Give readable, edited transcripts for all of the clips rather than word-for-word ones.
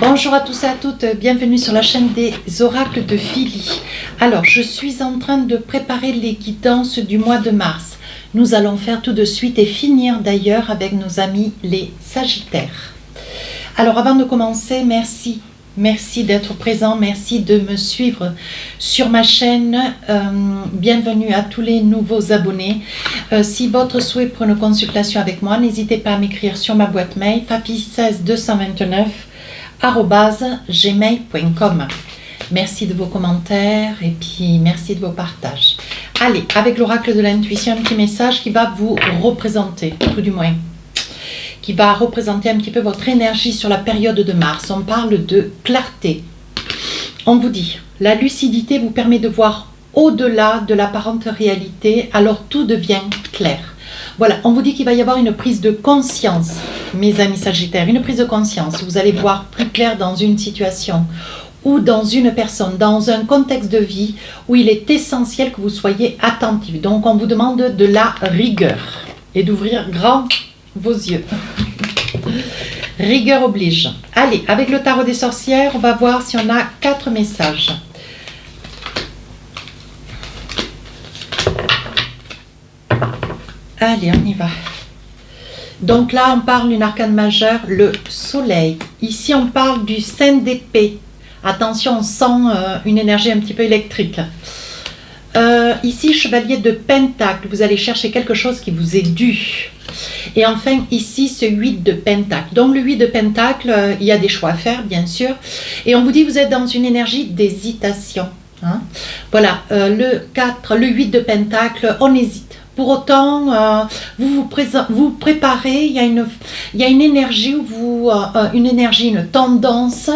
Bonjour à tous et à toutes, bienvenue sur la chaîne des oracles de Philly. Alors, je suis en train de préparer les guidances du mois de mars. Nous allons faire tout de suite et finir d'ailleurs avec nos amis les Sagittaires. Alors, avant de commencer, merci d'être présent, merci de me suivre sur ma chaîne. Bienvenue à tous les nouveaux abonnés. Si votre souhait pour une consultation avec moi, n'hésitez pas à m'écrire sur ma boîte mail fafi16229@gmail.com. Merci de vos commentaires et puis merci de vos partages. Allez, avec l'oracle de l'intuition, un petit message qui va vous représenter, tout du moins, qui va représenter un petit peu votre énergie sur la période de mars. On parle de clarté. On vous dit, la lucidité vous permet de voir au-delà de l'apparente réalité, alors tout devient clair. Voilà, on vous dit qu'il va y avoir une prise de conscience, mes amis Sagittaires, une prise de conscience. Vous allez voir plus clair dans une situation ou dans une personne, dans un contexte de vie où il est essentiel que vous soyez attentif. Donc, on vous demande de la rigueur et d'ouvrir grand vos yeux. Rigueur oblige. Allez, avec le tarot des sorcières, on va voir si on a 4 messages. Allez, on y va. Donc là, on parle d'une arcane majeure, le soleil. Ici, on parle du 5 d'épée. Attention, on sent une énergie un petit peu électrique. Ici, chevalier de pentacle. Vous allez chercher quelque chose qui vous est dû. Et enfin, ici, ce 8 de pentacle. Donc, le 8 de pentacle, il y a des choix à faire, bien sûr. Et on vous dit, vous êtes dans une énergie d'hésitation. Hein? Voilà, le 4, le 8 de pentacle, on hésite. Pour autant, vous préparez, il y a une énergie, une tendance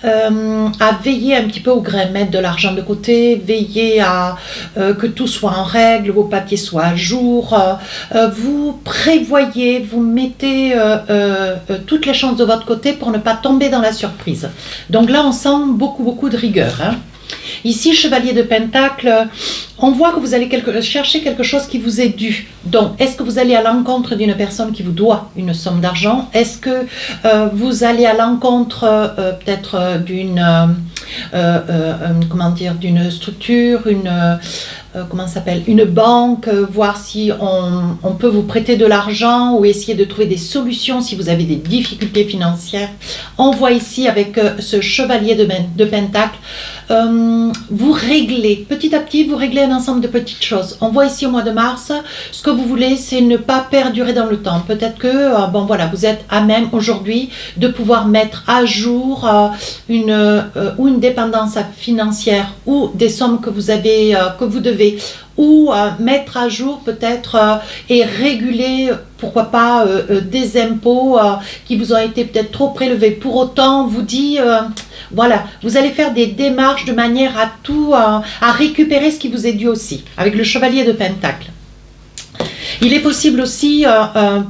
à veiller un petit peu au grain, mettre de l'argent de côté, veiller à que tout soit en règle, vos papiers soient à jour. Vous prévoyez, vous mettez toutes les chances de votre côté pour ne pas tomber dans la surprise. Donc là, on sent beaucoup de rigueur. Hein. Ici, chevalier de pentacle, on voit que vous allez chercher quelque chose qui vous est dû. Donc, est-ce que vous allez à l'encontre d'une personne qui vous doit une somme d'argent? Est-ce que vous allez à l'encontre peut-être d'une structure, une banque, voir si on peut vous prêter de l'argent ou essayer de trouver des solutions si vous avez des difficultés financières. On voit ici avec ce chevalier de pentacle, vous réglez, petit à petit, vous réglez un ensemble de petites choses. On voit ici au mois de mars, ce que vous voulez, c'est ne pas perdurer dans le temps. Peut-être que, vous êtes à même aujourd'hui de pouvoir mettre à jour une dépendance financière ou des sommes que vous avez, que vous devez, ou mettre à jour peut-être et réguler, pourquoi pas, des impôts qui vous ont été peut-être trop prélevés. Pour autant, on vous dit, voilà, vous allez faire des démarches de manière à récupérer ce qui vous est dû aussi, avec le chevalier de pentacle. Il est possible aussi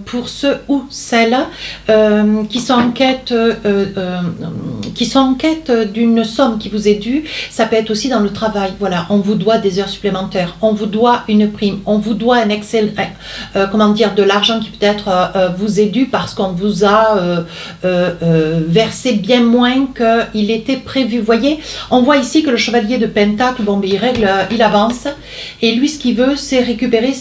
pour ceux ou celles qui sont en quête d'une somme qui vous est due. Ça peut être aussi dans le travail. Voilà, on vous doit des heures supplémentaires, on vous doit une prime, on vous doit un de l'argent qui peut-être vous est dû parce qu'on vous a versé bien moins qu'il était prévu. Vous voyez, on voit ici que le chevalier de pentacle, il règle, il avance et lui ce qu'il veut c'est récupérer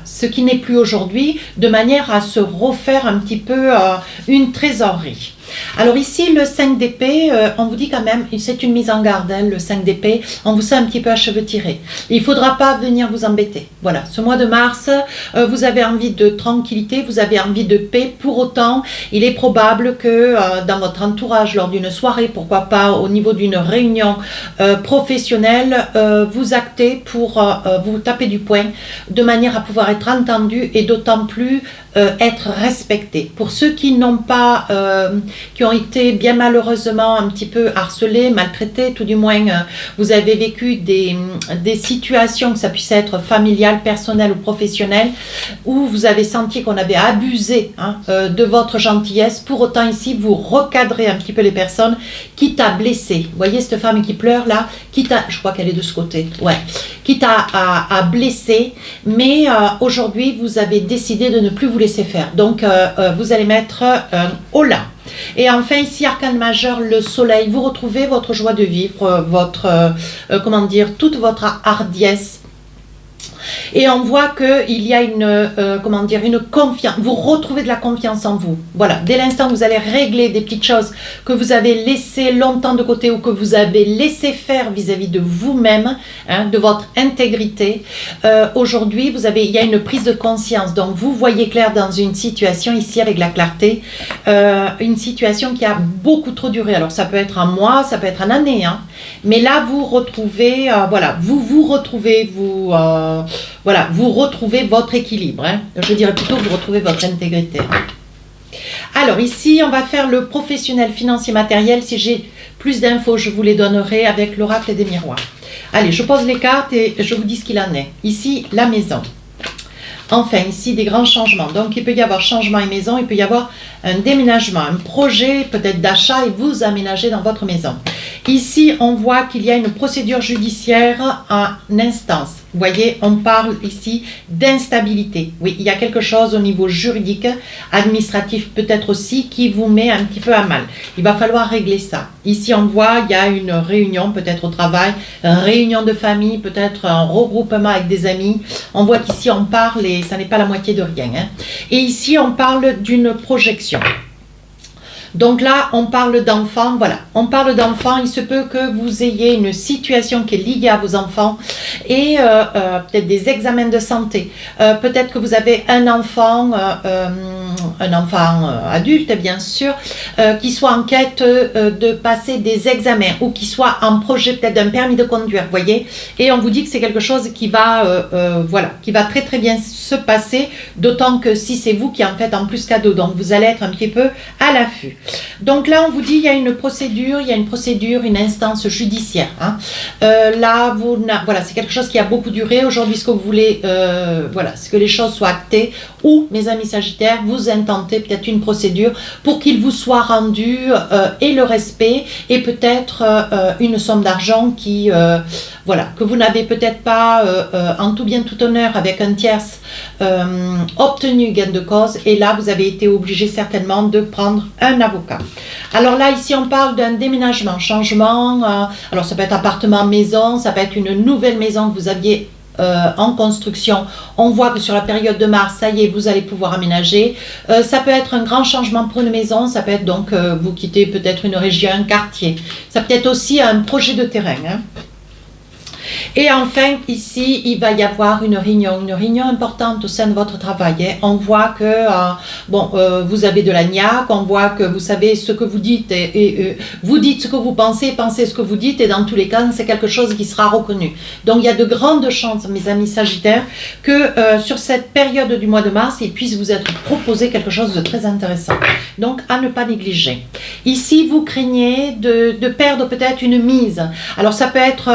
ce qui n'est plus aujourd'hui, de manière à se refaire un petit peu une trésorerie. Alors ici, le 5 d'épée, on vous dit quand même, c'est une mise en garde, hein, le 5 d'épée, on vous sent un petit peu à cheveux tirés. Il ne faudra pas venir vous embêter. Voilà, ce mois de mars, vous avez envie de tranquillité, vous avez envie de paix. Pour autant, il est probable que dans votre entourage, lors d'une soirée, pourquoi pas au niveau d'une réunion professionnelle, vous actez pour vous taper du poing, de manière à pouvoir être entendu et d'autant plus être respecté. Pour ceux qui n'ont pas, qui ont été bien malheureusement un petit peu harcelés, maltraités, tout du moins vous avez vécu des situations, que ça puisse être familiale, personnelle ou professionnelle, où vous avez senti qu'on avait abusé de votre gentillesse. Pour autant ici, vous recadrez un petit peu les personnes, quitte à blesser. Vous voyez cette femme qui pleure là, je crois qu'elle est de ce côté, ouais, quitte à blesser, mais aujourd'hui vous avez décidé de ne plus vous laisser faire. Donc vous allez mettre holà. Et enfin, ici, arcane majeur, le soleil, vous retrouvez votre joie de vivre, votre, comment dire, toute votre hardiesse. Et on voit qu'il y a une, comment dire, une confiance, vous retrouvez de la confiance en vous. Voilà, dès l'instant où vous allez régler des petites choses que vous avez laissées longtemps de côté ou que vous avez laissé faire vis-à-vis de vous-même, hein, de votre intégrité, aujourd'hui, il y a une prise de conscience. Donc, vous voyez clair dans une situation, ici avec la clarté, une situation qui a beaucoup trop duré. Alors, ça peut être un mois, ça peut être une année, hein, mais là, vous retrouvez, voilà, vous retrouvez, voilà, vous retrouvez votre équilibre, hein. Je dirais plutôt vous retrouvez votre intégrité. Alors ici, on va faire le professionnel financier matériel. Si j'ai plus d'infos, je vous les donnerai avec l'oracle des miroirs. Allez, je pose les cartes et je vous dis ce qu'il en est. Ici, la maison. Enfin, ici, des grands changements. Donc, il peut y avoir changement et maison, il peut y avoir un déménagement, un projet peut-être d'achat et vous aménager dans votre maison. Ici, on voit qu'il y a une procédure judiciaire en instance. Vous voyez, on parle ici d'instabilité. Oui, il y a quelque chose au niveau juridique, administratif peut-être aussi, qui vous met un petit peu à mal. Il va falloir régler ça. Ici, on voit, il y a une réunion peut-être au travail, une réunion de famille, peut-être un regroupement avec des amis. On voit qu'ici, on parle et ça n'est pas la moitié de rien, hein. Et ici, on parle d'une projection. Donc là, on parle d'enfants, voilà, on parle d'enfants, il se peut que vous ayez une situation qui est liée à vos enfants et peut-être des examens de santé. Peut-être que vous avez un enfant adulte bien sûr, qui soit en quête de passer des examens ou qui soit en projet peut-être d'un permis de conduire, vous voyez. Et on vous dit que c'est quelque chose qui va, voilà, qui va très très bien se passer, d'autant que si c'est vous qui en faites en plus cadeau, donc vous allez être un petit peu à l'affût. Donc là, on vous dit il y a une procédure, une instance judiciaire, hein. Là, voilà, c'est quelque chose qui a beaucoup duré. Aujourd'hui, ce que vous voulez, voilà, c'est que les choses soient actées. Ou, mes amis Sagittaires, vous intentez peut-être une procédure pour qu'il vous soit rendu et le respect et peut-être une somme d'argent qui, voilà, que vous n'avez peut-être pas en tout bien tout honneur avec un tierce obtenu gain de cause. Et là, vous avez été obligé certainement de prendre un avocat. Alors là, ici, on parle d'un déménagement, changement. Alors, ça peut être appartement, maison, ça peut être une nouvelle maison que vous aviez en construction. On voit que sur la période de mars, ça y est, vous allez pouvoir aménager. Ça peut être un grand changement pour une maison, ça peut être donc vous quittez peut-être une région, un quartier. Ça peut être aussi un projet de terrain, hein. Et enfin, ici, il va y avoir une réunion importante au sein de votre travail, hein. On voit que bon, vous avez de la niaque, on voit que vous savez ce que vous dites et vous dites ce que vous pensez, pensez ce que vous dites et dans tous les cas, c'est quelque chose qui sera reconnu. Donc, il y a de grandes chances, mes amis Sagittaires, que sur cette période du mois de mars, il puisse vous être proposé quelque chose de très intéressant. Donc, à ne pas négliger. Ici, vous craignez de perdre peut-être une mise. Alors, ça peut être,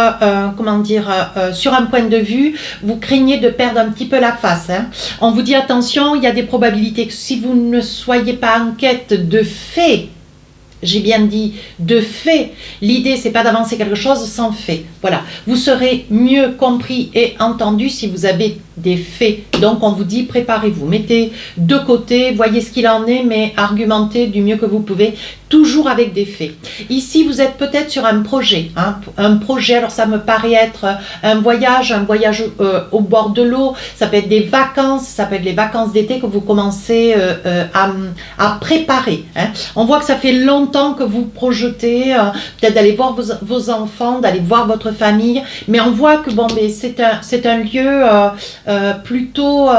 comment dire, sur un point de vue, vous craignez de perdre un petit peu la face, hein. On vous dit attention, il y a des probabilités que si vous ne soyez pas en quête de faits, j'ai bien dit de fait, l'idée c'est pas d'avancer quelque chose sans fait. Voilà, vous serez mieux compris et entendu si vous avez des faits. Donc on vous dit préparez-vous, mettez de côté, voyez ce qu'il en est, mais argumentez du mieux que vous pouvez, toujours avec des faits. Ici vous êtes peut-être sur un projet, hein, un projet, alors ça me paraît être un voyage au bord de l'eau, ça peut être des vacances, ça peut être les vacances d'été que vous commencez à préparer, hein. On voit que ça fait longtemps que vous projetez, peut-être d'aller voir vos enfants, d'aller voir votre famille, mais on voit que bon, mais c'est un lieu plutôt,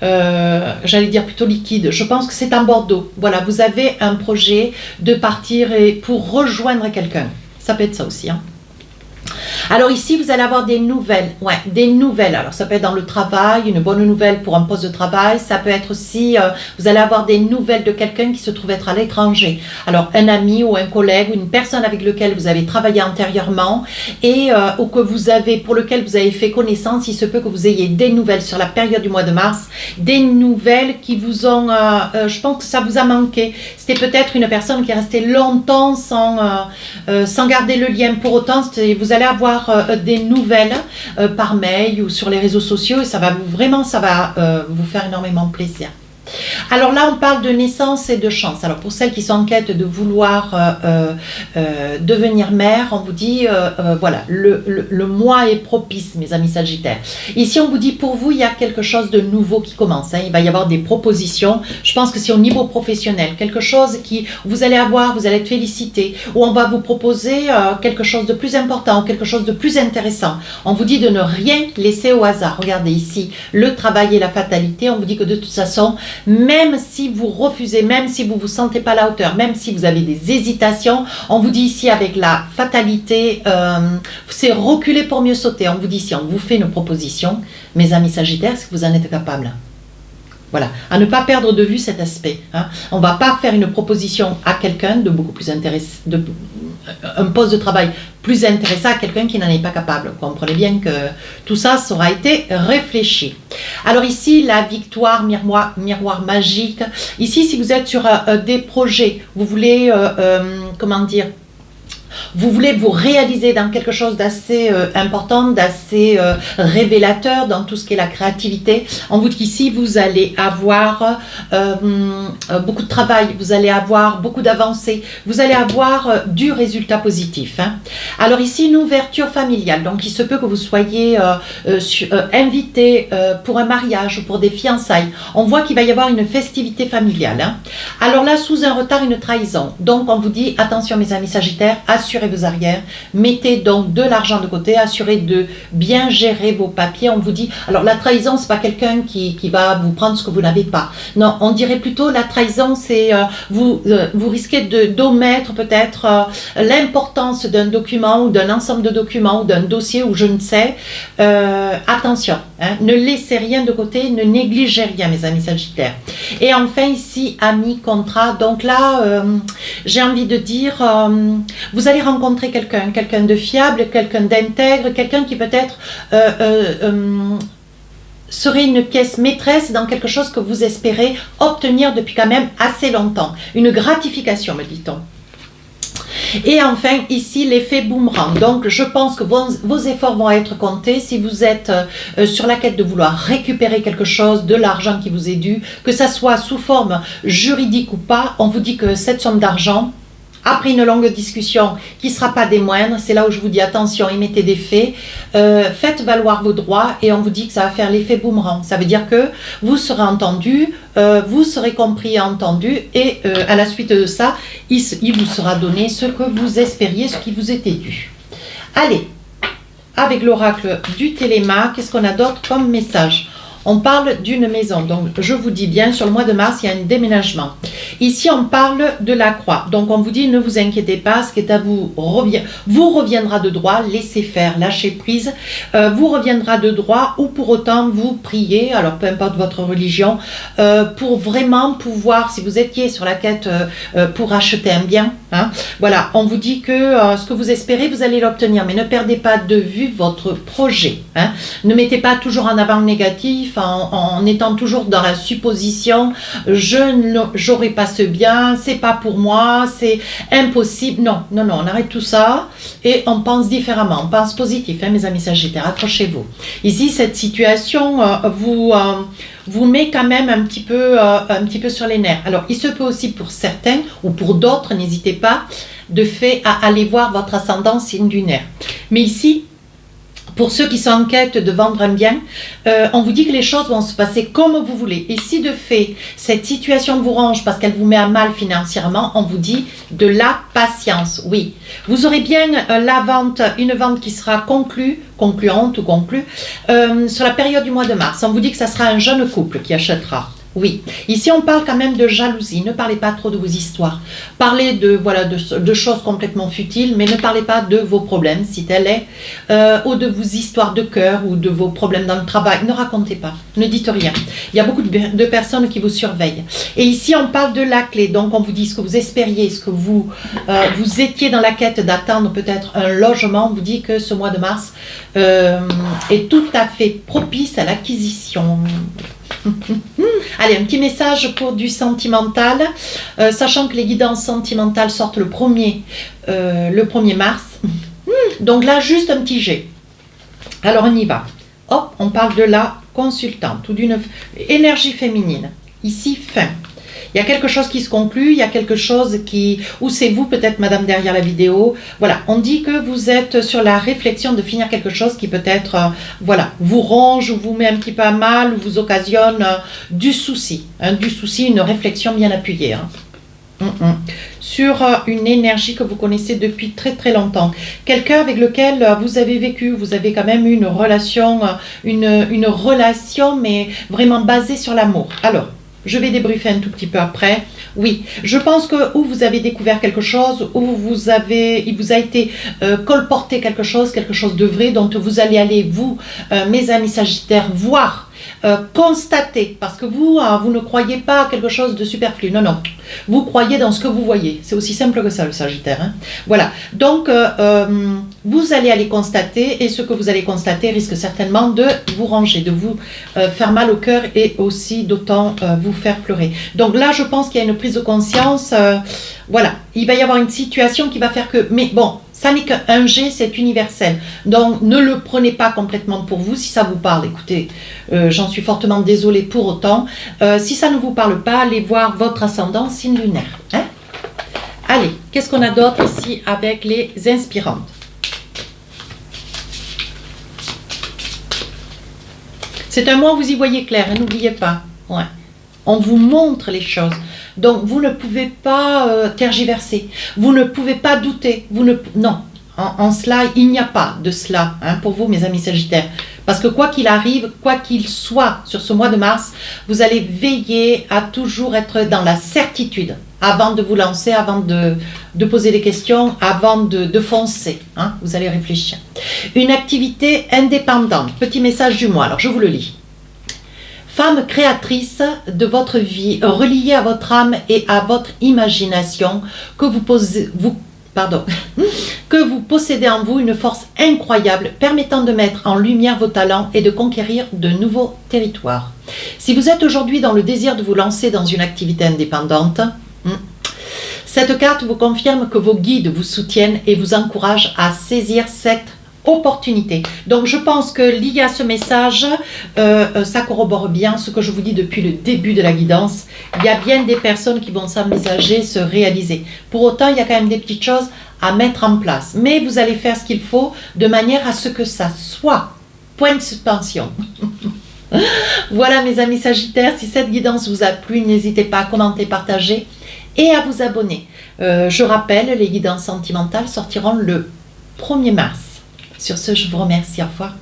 j'allais dire plutôt liquide. Je pense que c'est en Bordeaux. Voilà, vous avez un projet de partir et pour rejoindre quelqu'un. Ça peut être ça aussi, hein. Alors ici, vous allez avoir des nouvelles, ouais, des nouvelles. Alors ça peut être dans le travail, une bonne nouvelle pour un poste de travail. Ça peut être aussi, vous allez avoir des nouvelles de quelqu'un qui se trouve être à l'étranger. Alors un ami ou un collègue ou une personne avec lequel vous avez travaillé antérieurement et ou que vous avez, pour lequel vous avez fait connaissance. Il se peut que vous ayez des nouvelles sur la période du mois de mars, des nouvelles qui vous ont, je pense que ça vous a manqué. C'était peut-être une personne qui est restée longtemps sans garder le lien. Pour autant, vous allez avoir des nouvelles par mail ou sur les réseaux sociaux et ça va vous faire énormément plaisir. Alors là, on parle de naissance et de chance. Alors pour celles qui sont en quête de vouloir devenir mère, on vous dit, voilà, le mois est propice, mes amis Sagittaires. Ici, on vous dit, pour vous, il y a quelque chose de nouveau qui commence. Hein. Il va y avoir des propositions. Je pense que c'est au niveau professionnel, quelque chose qui, vous allez être félicité, ou on va vous proposer quelque chose de plus important, quelque chose de plus intéressant. On vous dit de ne rien laisser au hasard. Regardez ici, le travail et la fatalité. On vous dit que de toute façon, même si vous refusez, même si vous ne vous sentez pas à la hauteur, même si vous avez des hésitations, on vous dit ici avec la fatalité, c'est reculer pour mieux sauter. On vous dit ici, on vous fait une proposition, mes amis Sagittaires, est-ce que vous en êtes capable? Voilà, à ne pas perdre de vue cet aspect. Hein. On ne va pas faire une proposition à quelqu'un de beaucoup plus intéressant, un poste de travail plus intéressant à quelqu'un qui n'en est pas capable. Vous comprenez bien que tout ça aura été réfléchi. Alors ici, la victoire, miroir magique. Ici, si vous êtes sur des projets, vous voulez, comment dire, vous voulez vous réaliser dans quelque chose d'assez important, d'assez révélateur dans tout ce qui est la créativité. On vous dit qu'ici, vous allez avoir beaucoup de travail, vous allez avoir beaucoup d'avancées, vous allez avoir du résultat positif. Hein. Alors ici, une ouverture familiale. Donc, il se peut que vous soyez invité pour un mariage ou pour des fiançailles. On voit qu'il va y avoir une festivité familiale. Hein. Alors là, sous un retard, une trahison. Donc, on vous dit, attention mes amis Sagittaires, assurez vos arrières, mettez donc de l'argent de côté, assurez de bien gérer vos papiers. On vous dit, alors la trahison, c'est pas quelqu'un qui va vous prendre ce que vous n'avez pas. Non, on dirait plutôt la trahison, c'est vous risquez d'omettre peut-être l'importance d'un document ou d'un ensemble de documents ou d'un dossier ou je ne sais. Attention, hein, ne laissez rien de côté, ne négligez rien mes amis Sagittaires. Et enfin ici, amis, contrat. Donc là, j'ai envie de dire, vous allez rencontrer quelqu'un de fiable, quelqu'un d'intègre, quelqu'un qui peut-être serait une pièce maîtresse dans quelque chose que vous espérez obtenir depuis quand même assez longtemps. Une gratification, me dit-on. Et enfin, ici, l'effet boomerang. Donc, je pense que vos efforts vont être comptés. Si vous êtes sur la quête de vouloir récupérer quelque chose, de l'argent qui vous est dû, que ça soit sous forme juridique ou pas, on vous dit que cette somme d'argent, après une longue discussion qui ne sera pas des moindres, c'est là où je vous dis attention, émettez des faits, faites valoir vos droits et on vous dit que ça va faire l'effet boomerang. Ça veut dire que vous serez entendu, vous serez compris et entendu et à la suite de ça, il vous sera donné ce que vous espériez, ce qui vous était dû. Allez, avec l'oracle du Téléma, qu'est-ce qu'on a d'autre comme message ? On parle d'une maison, donc je vous dis bien, sur le mois de mars, il y a un déménagement. Ici, on parle de la croix. Donc, on vous dit, ne vous inquiétez pas, ce qui est à vous vous reviendra de droit, laissez faire, lâchez prise, vous reviendra de droit ou pour autant vous priez, alors peu importe votre religion, pour vraiment pouvoir, si vous étiez sur la quête pour acheter un bien, hein, voilà, on vous dit que ce que vous espérez, vous allez l'obtenir, mais ne perdez pas de vue votre projet. Hein. Ne mettez pas toujours en avant le négatif, en étant toujours dans la supposition, j'aurai pas ce bien, c'est pas pour moi, c'est impossible. Non, non, non, on arrête tout ça et on pense différemment, on pense positif, hein, mes amis Sagittaires, accrochez-vous. Ici, cette situation vous met quand même un petit peu sur les nerfs. Alors, il se peut aussi pour certains ou pour d'autres, n'hésitez pas, de fait à aller voir votre ascendant signe lunaire. Mais ici, pour ceux qui sont en quête de vendre un bien, on vous dit que les choses vont se passer comme vous voulez. Et si de fait, cette situation vous range parce qu'elle vous met à mal financièrement, on vous dit de la patience. Oui, vous aurez bien une vente qui sera concluante ou conclue sur la période du mois de mars. On vous dit que ça sera un jeune couple qui achètera. Oui, ici on parle quand même de jalousie, ne parlez pas trop de vos histoires, parlez de choses complètement futiles, mais ne parlez pas de vos problèmes, si tel est, ou de vos histoires de cœur, ou de vos problèmes dans le travail, ne racontez pas, ne dites rien, il y a beaucoup de personnes qui vous surveillent. Et ici on parle de la clé, donc on vous dit ce que vous espériez, ce que vous étiez dans la quête d'attendre peut-être un logement, on vous dit que ce mois de mars est tout à fait propice à l'acquisition. Allez, un petit message pour du sentimental, sachant que les guidances sentimentales sortent le 1er mars. Donc là, juste un petit jet. Alors, on y va. Hop, on parle de la consultante ou d'une énergie féminine. ici fin. Il y a quelque chose qui se conclut, il y a quelque chose qui... Ou c'est vous peut-être madame derrière la vidéo. Voilà, on dit que vous êtes sur la réflexion de finir quelque chose qui peut-être, voilà, vous ronge ou vous met un petit peu à mal ou vous occasionne du souci. Du souci, une réflexion bien appuyée. Hein. Sur une énergie que vous connaissez depuis très très longtemps. Quelqu'un avec lequel vous avez vécu, vous avez quand même une relation, une relation mais vraiment basée sur l'amour. Alors, je vais débriefer un tout petit peu après. Oui, je pense que ou vous avez découvert quelque chose, ou il vous a été colporté quelque chose de vrai, dont vous allez aller, vous, mes amis Sagittaires, voir, constater, parce que vous, vous ne croyez pas à quelque chose de superflu, non, non, vous croyez dans ce que vous voyez, c'est aussi simple que ça le Sagittaire, hein. Voilà, donc vous allez aller constater, et ce que vous allez constater risque certainement de vous ranger, de vous faire mal au cœur, et aussi d'autant vous faire pleurer. Donc là, je pense qu'il y a une prise de conscience, voilà, il va y avoir une situation qui va faire que, mais bon, ça n'est qu'un G, c'est universel. Donc, ne le prenez pas complètement pour vous. Si ça vous parle, écoutez, j'en suis fortement désolée pour autant. Si ça ne vous parle pas, allez voir votre ascendant, signe lunaire. Hein? Allez, qu'est-ce qu'on a d'autre ici avec les inspirantes? C'est un mois, vous y voyez clair, hein, n'oubliez pas. Ouais. On vous montre les choses. Donc, vous ne pouvez pas tergiverser. Vous ne pouvez pas douter. Non, en cela, il n'y a pas de cela, hein, pour vous, mes amis Sagittaires. Parce que quoi qu'il arrive, quoi qu'il soit sur ce mois de mars, vous allez veiller à toujours être dans la certitude avant de vous lancer, avant de poser des questions, avant de foncer. Hein, vous allez réfléchir. Une activité indépendante. Petit message du mois. Alors, je vous le lis. Femme créatrice de votre vie, reliée à votre âme et à votre imagination, que vous possédez en vous une force incroyable permettant de mettre en lumière vos talents et de conquérir de nouveaux territoires. Si vous êtes aujourd'hui dans le désir de vous lancer dans une activité indépendante, cette carte vous confirme que vos guides vous soutiennent et vous encouragent à saisir cette opportunité. Donc je pense que lié à ce message, ça corrobore bien ce que je vous dis depuis le début de la guidance. Il y a bien des personnes qui vont s'envisager se réaliser. Pour autant, il y a quand même des petites choses à mettre en place. Mais vous allez faire ce qu'il faut de manière à ce que ça soit. Point de suspension. Voilà mes amis Sagittaires, si cette guidance vous a plu, n'hésitez pas à commenter, partager et à vous abonner. Je rappelle, les guidances sentimentales sortiront le 1er mars. Sur ce, je vous remercie. Au revoir.